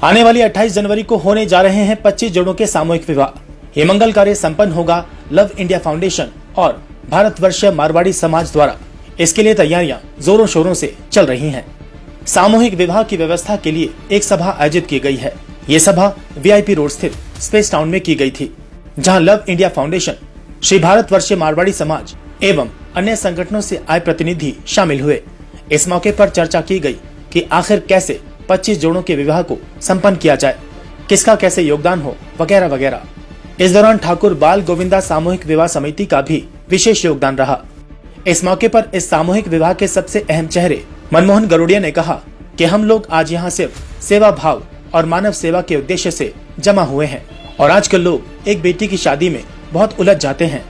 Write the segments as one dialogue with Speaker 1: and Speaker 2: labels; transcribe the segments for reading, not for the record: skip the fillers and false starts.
Speaker 1: आने वाली 28 जनवरी को होने जा रहे हैं 25 जोड़ों के सामूहिक विवाह। ये मंगल कार्य संपन्न होगा लव इंडिया फाउंडेशन और भारतवर्षीय मारवाड़ी समाज द्वारा। इसके लिए तैयारियां जोरों शोरों से चल रही हैं। सामूहिक विवाह की व्यवस्था के लिए एक सभा आयोजित की गई है। ये सभा VIP रोड स्थित स्पेस टाउन में की गई थी, जहां love India foundation, Shri Bharatvarshiya Marwari समाज एवं अन्य संगठनों से आए प्रतिनिधि शामिल हुए। इस मौके पर चर्चा की गई कि आखिर कैसे 25 जोड़ों के विवाह को संपन्न किया जाए, किसका कैसे योगदान हो, वगैरह वगैरह। इस दौरान ठाकुर बाल गोविंदा सामूहिक विवाह समिति का भी विशेष योगदान रहा। इस मौके पर इस सामूहिक विवाह के सबसे अहम चेहरे मनमोहन गरुड़िया ने कहा कि हम लोग आज यहाँ सिर्फ सेवा भाव और मानव सेवा के उद्देश्य से जमा हुए हैं और आजकल लोग एक बेटी की शादी में बहुत उलझ जाते हैं,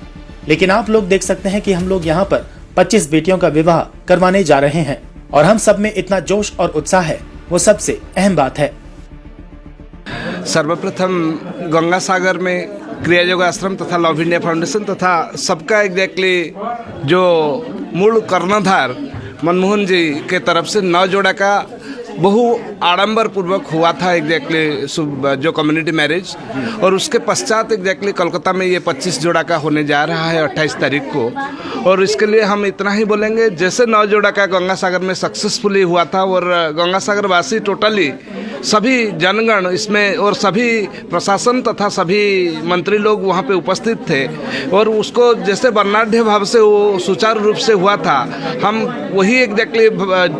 Speaker 1: लेकिन आप लोग देख सकते हैं कि हम लोग यहाँ पर 25 बेटियों का विवाह करवाने जा रहे हैं और हम सब में इतना जोश और उत्साह है, वो सबसे अहम बात है।
Speaker 2: सर्वप्रथम गंगा सागर में क्रियायोग आश्रम तथा लव इंडिया फाउंडेशन तथा सबका एग्जैक्टली जो मूल कर्णधार मनमोहन जी के तरफ से 9 जोड़ा का बहु आडंबर पूर्वक हुआ था एग्जैक्टली जो कम्युनिटी मैरिज, और उसके पश्चात एग्जैक्टली कोलकाता में ये 25 जोड़ा का होने जा रहा है 28 तारीख को। और इसके लिए हम इतना ही बोलेंगे, जैसे 9 जोड़ा का गंगा सागर में सक्सेसफुली हुआ था और गंगा सागर वासी टोटली सभी जनगण इसमें और सभी प्रशासन तथा सभी मंत्री लोग वहाँ पे उपस्थित थे और उसको जैसे वर्णाढ्य भाव से वो सुचारू रूप से हुआ था, हम वही एग्जैक्टली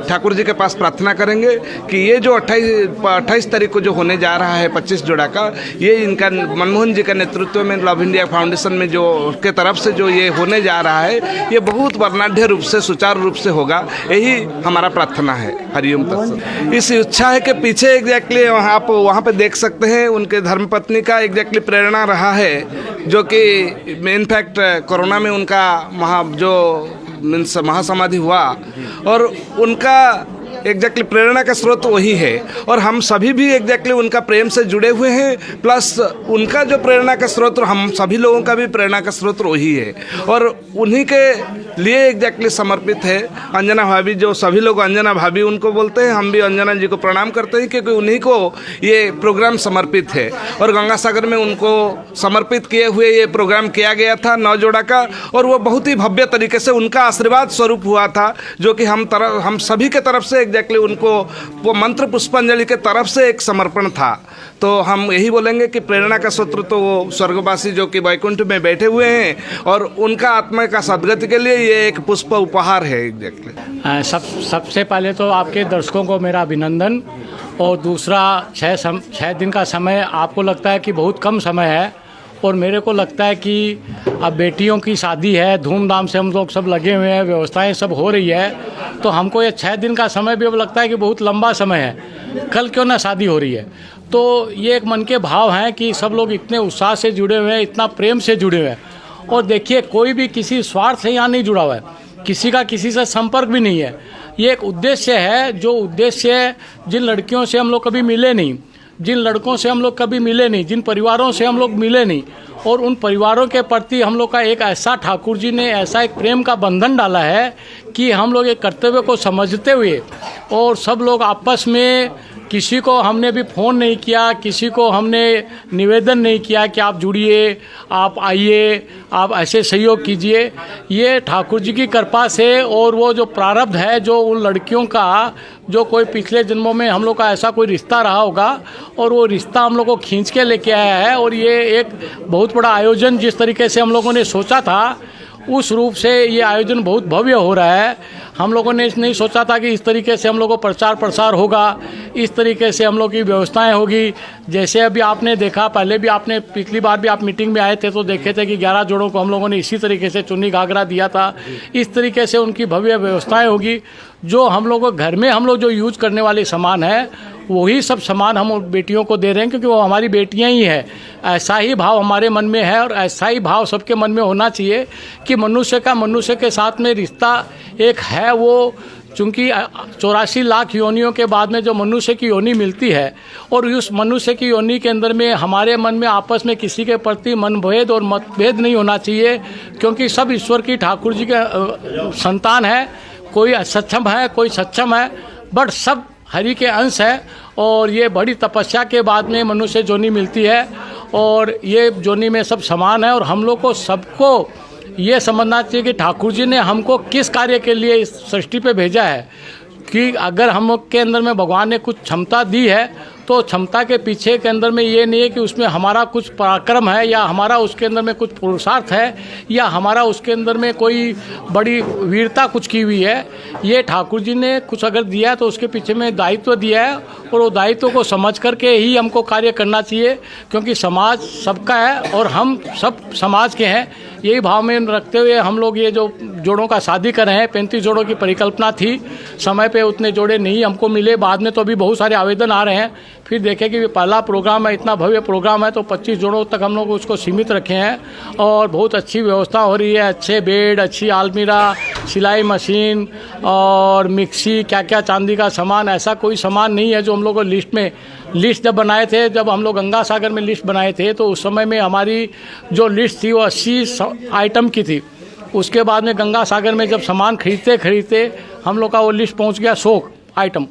Speaker 2: ठाकुर जी के पास प्रार्थना करेंगे कि ये जो 28 तारीख को जो होने जा रहा है 25 जोड़ा का, ये इनका मनमोहन जी के नेतृत्व में लव इंडिया फाउंडेशन में जो के तरफ से जो ये होने जा रहा है, ये बहुत वर्णाढ्य रूप से सुचारू रूप से होगा, यही हमारा प्रार्थना है। हरिओम तत्सत। इस इच्छा है के पीछे एग्जैक्टली आप वहाँ पे देख सकते हैं उनके धर्मपत्नी का एग्जैक्टली प्रेरणा रहा है, जो कि इनफैक्ट कोरोना में उनका महासमाधि हुआ और उनका एग्जैक्टली प्रेरणा का स्रोत वही है और हम सभी भी एग्जैक्टली उनका प्रेम से जुड़े हुए हैं, प्लस उनका जो प्रेरणा का स्रोत हम सभी लोगों का भी प्रेरणा का स्रोत वही है और उन्हीं के लिए एग्जैक्टली समर्पित है। अंजना भाभी, जो सभी लोग अंजना भाभी उनको बोलते हैं, हम भी अंजना जी को प्रणाम करते हैं क्योंकि उन्हीं को ये प्रोग्राम समर्पित है और गंगा सागर में उनको समर्पित किए हुए ये प्रोग्राम किया गया था 9 जोड़ा का और वो बहुत ही भव्य तरीके से उनका आशीर्वाद स्वरूप हुआ था, जो कि हम सभी के तरफ से एग्जैक्टली उनको वो मंत्र पुष्पांजलि के तरफ से एक समर्पण था। तो हम यही बोलेंगे कि प्रेरणा का स्रोत तो वो स्वर्गवासी जो कि वैकुंठ में बैठे हुए हैं और उनका आत्मा का सद्गति के लिए ये एक पुष्प उपहार है एग्जैक्टली।
Speaker 3: सबसे पहले तो आपके दर्शकों को मेरा अभिनंदन और दूसरा 6 दिन का समय आपको लगता है कि बहुत कम समय है और मेरे को लगता है कि अब बेटियों की शादी है, धूमधाम से हम लोग सब लगे हुए हैं, व्यवस्थाएं सब हो रही है, तो हमको ये 6 दिन का समय भी अब लगता है कि बहुत लंबा समय है। कल क्यों ना शादी हो रही है, तो ये एक मन के भाव हैं कि सब लोग इतने उत्साह से जुड़े हुए हैं, इतना प्रेम से जुड़े हुए हैं। और देखिए, कोई भी किसी स्वार्थ से यहाँ नहीं जुड़ा हुआ है, किसी का किसी से संपर्क भी नहीं है। ये एक उद्देश्य है, जो उद्देश्य जिन लड़कियों से हम लोग कभी मिले नहीं, जिन लड़कों से हम लोग कभी मिले नहीं, जिन परिवारों से हम लोग मिले नहीं, और उन परिवारों के प्रति हम लोग का एक ऐसा, ठाकुर जी ने ऐसा एक प्रेम का बंधन डाला है कि हम लोग एक कर्तव्य को समझते हुए और सब लोग आपस में, किसी को हमने भी फ़ोन नहीं किया, किसी को हमने निवेदन नहीं किया कि आप जुड़िए, आप आइए, आप ऐसे सहयोग कीजिए। ये ठाकुर जी की कृपा से और वो जो प्रारब्ध है, जो उन लड़कियों का, जो कोई पिछले जन्मों में हम लोग का ऐसा कोई रिश्ता रहा होगा और वो रिश्ता हम लोग को खींच के लेके आया है। और ये एक बहुत बड़ा आयोजन, जिस तरीके से हम लोगों ने सोचा था उस रूप से ये आयोजन बहुत भव्य हो रहा है। हम लोगों ने नहीं सोचा था कि इस तरीके से हम लोग को प्रचार प्रसार होगा, इस तरीके से हम लोग की व्यवस्थाएं होगी। जैसे अभी आपने देखा, पहले भी आपने, पिछली बार भी आप मीटिंग में आए थे तो देखे थे कि 11 जोड़ों को हम लोगों ने इसी तरीके से चुन्नी घाघरा दिया था। इस तरीके से उनकी भव्य व्यवस्थाएँ होगी। जो हम लोग घर में हम लोग जो यूज करने वाले सामान है, वही सब सामान हम बेटियों को दे रहे हैं, क्योंकि वो हमारी बेटियां ही है। ऐसा ही भाव हमारे मन में है और ऐसा ही भाव सबके मन में होना चाहिए कि मनुष्य का मनुष्य के साथ में रिश्ता एक है। वो चूँकि 84 लाख योनियों के बाद में जो मनुष्य की योनि मिलती है और उस मनुष्य की योनि के अंदर में हमारे मन में आपस में किसी के प्रति मनभेद और मतभेद नहीं होना चाहिए, क्योंकि सब ईश्वर की, ठाकुर जी के संतान है। कोई असक्षम है, कोई सक्षम है, बट सब हरि के अंश है और ये बड़ी तपस्या के बाद में मनुष्य जोनी मिलती है और ये जोनी में सब समान है। और हम लोग को सबको ये समझना चाहिए कि ठाकुर जी ने हमको किस कार्य के लिए इस सृष्टि पे भेजा है, कि अगर हम लोग के अंदर में भगवान ने कुछ क्षमता दी है तो क्षमता के पीछे के अंदर में ये नहीं है कि उसमें हमारा कुछ पराक्रम है या हमारा उसके अंदर में कुछ पुरुषार्थ है या हमारा उसके अंदर में कोई बड़ी वीरता कुछ की हुई है। ये ठाकुर जी ने कुछ अगर दिया है तो उसके पीछे में दायित्व दिया है और वो दायित्व को समझ करके ही हमको कार्य करना चाहिए, क्योंकि समाज सबका है और हम सब समाज के हैं। यही भाव में रखते हुए हम लोग ये जो जोड़ों का शादी कर रहे हैं, 35 जोड़ों की परिकल्पना थी, समय पे उतने जोड़े नहीं हमको मिले, बाद में तो अभी बहुत सारे आवेदन आ रहे हैं। फिर देखें कि पहला प्रोग्राम है, इतना भव्य प्रोग्राम है तो 25 जोड़ों तक हम लोग उसको सीमित रखे हैं और बहुत अच्छी व्यवस्था हो रही है। अच्छे बेड, अच्छी आलमीरा, सिलाई मशीन और मिक्सी, क्या क्या चांदी का सामान, ऐसा कोई सामान नहीं है जो हम लोग को लिस्ट जब बनाए थे, जब हम लोग गंगा सागर में लिस्ट बनाए थे तो उस समय में हमारी जो लिस्ट थी वो 80 आइटम की थी। उसके बाद में गंगा सागर में जब सामान खरीदते हम लोग का वो लिस्ट पहुंच गया 100 आइटम।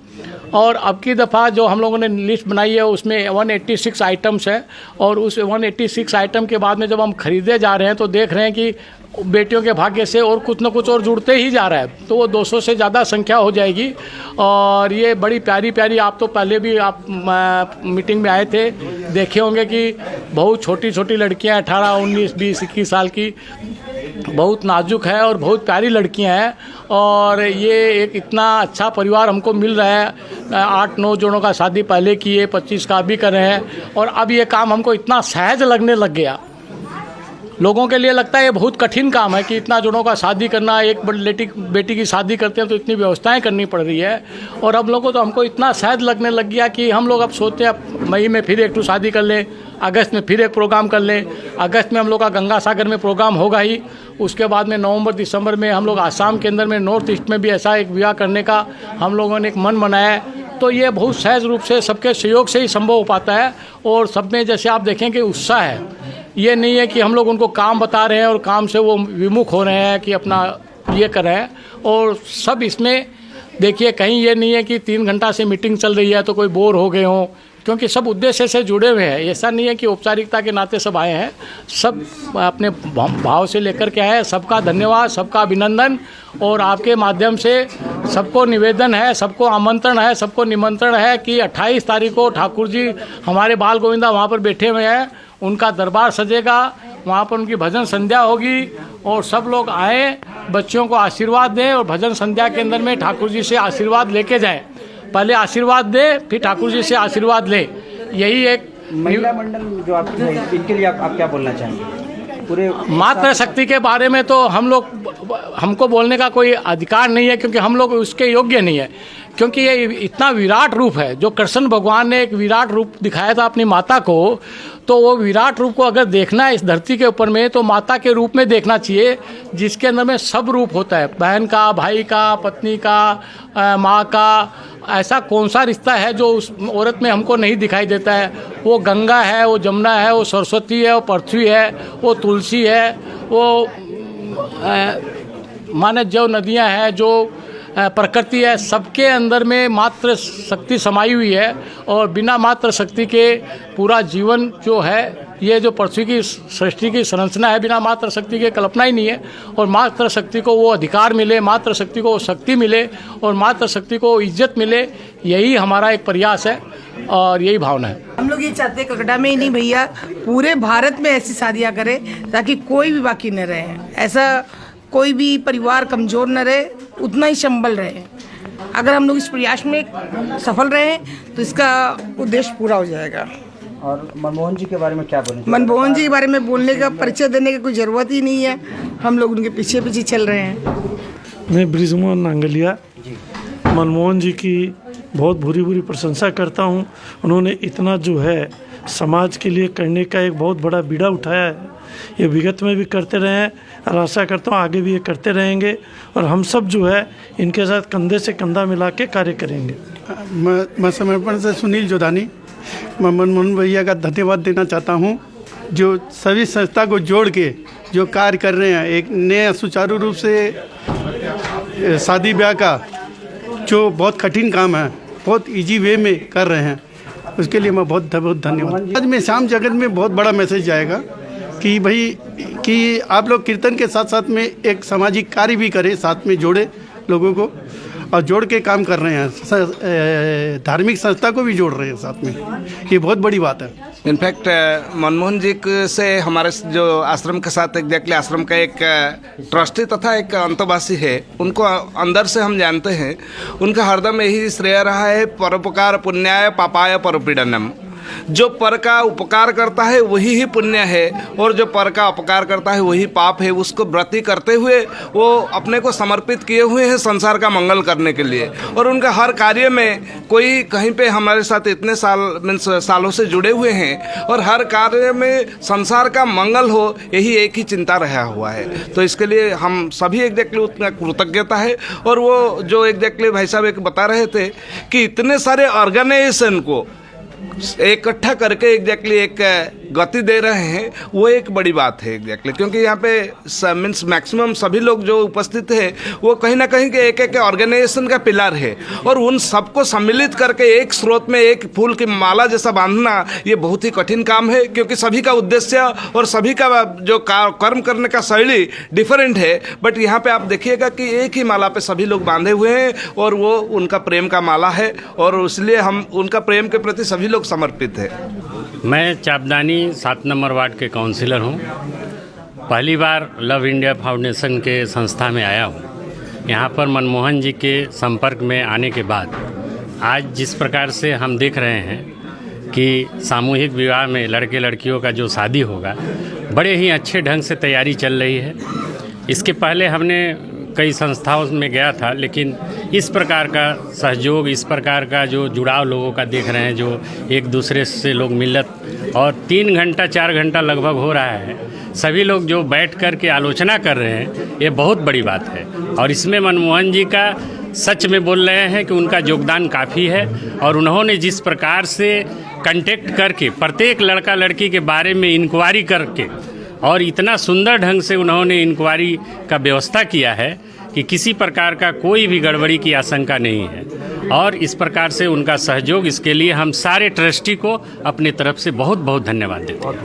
Speaker 3: और अब की दफ़ा जो हम लोगों ने लिस्ट बनाई है उसमें 186 आइटम्स है और उस 186 आइटम के बाद में जब हम खरीदे जा रहे हैं तो देख रहे हैं कि बेटियों के भाग्य से और कुछ न कुछ और जुड़ते ही जा रहा है, तो वो 200 से ज़्यादा संख्या हो जाएगी। और ये बड़ी प्यारी प्यारी, आप तो पहले भी आप मीटिंग में आए थे, देखे होंगे कि बहुत छोटी छोटी लड़कियां 18, 19, 20, 21 साल की, बहुत नाजुक है और बहुत प्यारी लड़कियां हैं। और ये एक इतना अच्छा परिवार हमको मिल रहा है। 8-9 जोड़ों का शादी पहले किए, 25 का भी कर रहे हैं और अब ये काम हमको इतना सहज लगने लग गया। लोगों के लिए लगता है ये बहुत कठिन काम है कि इतना जोड़ों का शादी करना, एक बेटी की शादी करते हैं तो इतनी व्यवस्थाएं करनी पड़ रही है। और अब लोगों तो हमको इतना सहज लगने लग गया कि हम लोग अब सोचते हैं अब मई में फिर एक शादी कर लें, अगस्त में फिर एक प्रोग्राम कर लें। अगस्त में हम लोग का गंगा सागर में प्रोग्राम होगा ही, उसके बाद में नवंबर दिसंबर में हम लोग आसाम के अंदर में नॉर्थ ईस्ट में भी ऐसा एक विवाह करने का हम लोगों ने एक मन बनाया है। तो ये बहुत सहज रूप से सबके सहयोग से ही संभव हो पाता है और सब में जैसे आप देखें कि उत्साह है। ये नहीं है कि हम लोग उनको काम बता रहे हैं और काम से वो विमुख हो रहे हैं कि अपना ये कर रहे हैं। और सब इसमें देखिए कहीं ये नहीं है कि 3 घंटा से मीटिंग चल रही है तो कोई बोर हो गए हों, क्योंकि सब उद्देश्य से जुड़े हुए हैं। ऐसा नहीं है कि औपचारिकता के नाते सब आए हैं, सब अपने भाव से लेकर के आए। सबका धन्यवाद, सबका अभिनंदन। और आपके माध्यम से सबको निवेदन है, सबको आमंत्रण है, सबको निमंत्रण है कि 28 तारीख को ठाकुर जी हमारे बाल गोविंदा वहाँ पर बैठे हुए हैं, उनका दरबार सजेगा, वहाँ पर उनकी भजन संध्या होगी और सब लोग आएँ, बच्चों को आशीर्वाद दें और भजन संध्या के अंदर में ठाकुर जी से आशीर्वाद लेके जाएं। पहले आशीर्वाद दे, फिर ठाकुर जी से आशीर्वाद ले। यही एक
Speaker 4: महिला मंडल जो आप इनके लिए आप क्या बोलना चाहेंगे? पूरे
Speaker 3: मातृ शक्ति के बारे में तो हमको बोलने का कोई अधिकार नहीं है, क्योंकि हम लोग उसके योग्य नहीं है। क्योंकि ये इतना विराट रूप है, जो कृष्ण भगवान ने एक विराट रूप दिखाया था अपनी माता को, तो वो विराट रूप को अगर देखना है इस धरती के ऊपर में तो माता के रूप में देखना चाहिए, जिसके अंदर में सब रूप होता है, बहन का, भाई का, पत्नी का, माँ का। ऐसा कौन सा रिश्ता है जो उस औरत में हमको नहीं दिखाई देता है? वो गंगा है, वो जमुना है, वो सरस्वती है, वो पृथ्वी है, वो तुलसी है, वो माने जो नदियाँ हैं, जो प्रकृति है, सबके अंदर में मात्र शक्ति समाई हुई है। और बिना मात्र शक्ति के पूरा जीवन जो है, ये जो पृथ्वी की सृष्टि की संरचना है, बिना मात्र शक्ति के कल्पना ही नहीं है। और मात्र शक्ति को वो अधिकार मिले, मात्र शक्ति को वो शक्ति मिले और मात्र शक्ति को इज्जत मिले, यही हमारा एक प्रयास है और यही भावना है।
Speaker 5: हम लोग ये चाहते हैं ककड़ा में ही नहीं भैया, पूरे भारत में ऐसी शादियाँ करें ताकि कोई भी बाकी न रहे, ऐसा कोई भी परिवार कमज़ोर न रहे, उतना ही संबल रहे। अगर हम लोग इस प्रयास में सफल रहे तो इसका उद्देश्य पूरा हो जाएगा।
Speaker 4: और मनमोहन जी के बारे में क्या बोलेंगे?
Speaker 5: मनमोहन जी के बारे में बोलने का, परिचय देने की कोई ज़रूरत ही नहीं है, हम लोग उनके पीछे पीछे चल रहे हैं।
Speaker 6: मैं ब्रिजमोहन नांगलिया मनमोहन जी की बहुत भूरी प्रशंसा करता हूँ। उन्होंने इतना जो है समाज के लिए करने का एक बहुत बड़ा बीड़ा उठाया है। ये विगत में भी करते रहे हैं और आशा करता हूँ आगे भी ये करते रहेंगे और हम सब जो है इनके साथ कंधे से कंधा मिला के कार्य करेंगे।
Speaker 7: मैं समर्पण से सुनील जोधानी, मैं मनमोहन भैया का धन्यवाद देना चाहता हूँ, जो सभी संस्था को जोड़ के जो कार्य कर रहे हैं, एक नया सुचारू रूप से शादी ब्याह का जो बहुत कठिन काम है बहुत इजी वे में कर रहे हैं, उसके लिए मैं बहुत बहुत धन्यवाद। आज में श्याम जगत में बहुत बड़ा मैसेज जाएगा कि भाई कि आप लोग कीर्तन के साथ साथ में एक सामाजिक कार्य भी करें, साथ में जोड़े लोगों को और जोड़ के काम कर रहे हैं, धार्मिक संस्था को भी जोड़ रहे हैं साथ में, ये बहुत बड़ी बात है।
Speaker 2: इनफैक्ट मनमोहन जी से हमारे जो आश्रम के साथ एग्जैक्टली आश्रम का एक ट्रस्टी तथा एक अंतवासी है, उनको अंदर से हम जानते हैं। उनका हरदम यही श्रेय रहा है, परोपकार पुण्याय पापाय परपीडनम। जो पर का उपकार करता है वही ही पुण्य है और जो पर का अपकार करता है वही पाप है। उसको व्रती करते हुए वो अपने को समर्पित किए हुए हैं संसार का मंगल करने के लिए। और उनका हर कार्य में कोई कहीं पे हमारे साथ इतने सालों से जुड़े हुए हैं और हर कार्य में संसार का मंगल हो, यही एक ही चिंता रहा हुआ है। तो इसके लिए हम सभी एग्जैक्टली उतना कृतज्ञता है। और वो जो एग्जैक्टली भाई साहब एक बता रहे थे कि इतने सारे ऑर्गेनाइजेशन को इकट्ठा करके एग्जैक्टली एक गति दे रहे हैं, वो एक बड़ी बात है एग्जैक्टली। क्योंकि यहाँ पे मीन्स मैक्सिमम सभी लोग जो उपस्थित है वो कहीं ना कहीं के एक ऑर्गेनाइजेशन का पिलर है और उन सबको सम्मिलित करके एक स्रोत में एक फूल की माला जैसा बांधना ये बहुत ही कठिन काम है। क्योंकि सभी का उद्देश्य और सभी का जो कर्म करने का शैली डिफरेंट है, बट यहाँ पे आप देखिएगा कि एक ही माला पे सभी लोग बांधे हुए हैं और वो उनका प्रेम का माला है और इसलिए हम उनका प्रेम के प्रति सभी लोग समर्पित है।
Speaker 8: मैं चापदानी 7 नंबर वार्ड के काउंसिलर हूँ। पहली बार लव इंडिया फाउंडेशन के संस्था में आया हूँ। यहाँ पर मनमोहन जी के संपर्क में आने के बाद आज जिस प्रकार से हम देख रहे हैं कि सामूहिक विवाह में लड़के लड़कियों का जो शादी होगा, बड़े ही अच्छे ढंग से तैयारी चल रही है। इसके पहले हमने कई संस्थाओं में गया था, लेकिन इस प्रकार का सहयोग, इस प्रकार का जो जुड़ाव लोगों का देख रहे हैं, जो एक दूसरे से लोग मिलत और 3 घंटा 4 घंटा लगभग हो रहा है, सभी लोग जो बैठ कर के आलोचना कर रहे हैं, ये बहुत बड़ी बात है। और इसमें मनमोहन जी का सच में बोल रहे हैं कि उनका योगदान काफ़ी है। और उन्होंने जिस प्रकार से कंटेक्ट करके प्रत्येक लड़का लड़की के बारे में इंक्वायरी करके और इतना सुंदर ढंग से उन्होंने इंक्वायरी का व्यवस्था किया है कि किसी प्रकार का कोई भी गड़बड़ी की आशंका नहीं है। और इस प्रकार से उनका सहयोग, इसके लिए हम सारे ट्रस्टी को अपने तरफ से बहुत बहुत धन्यवाद देते हैं।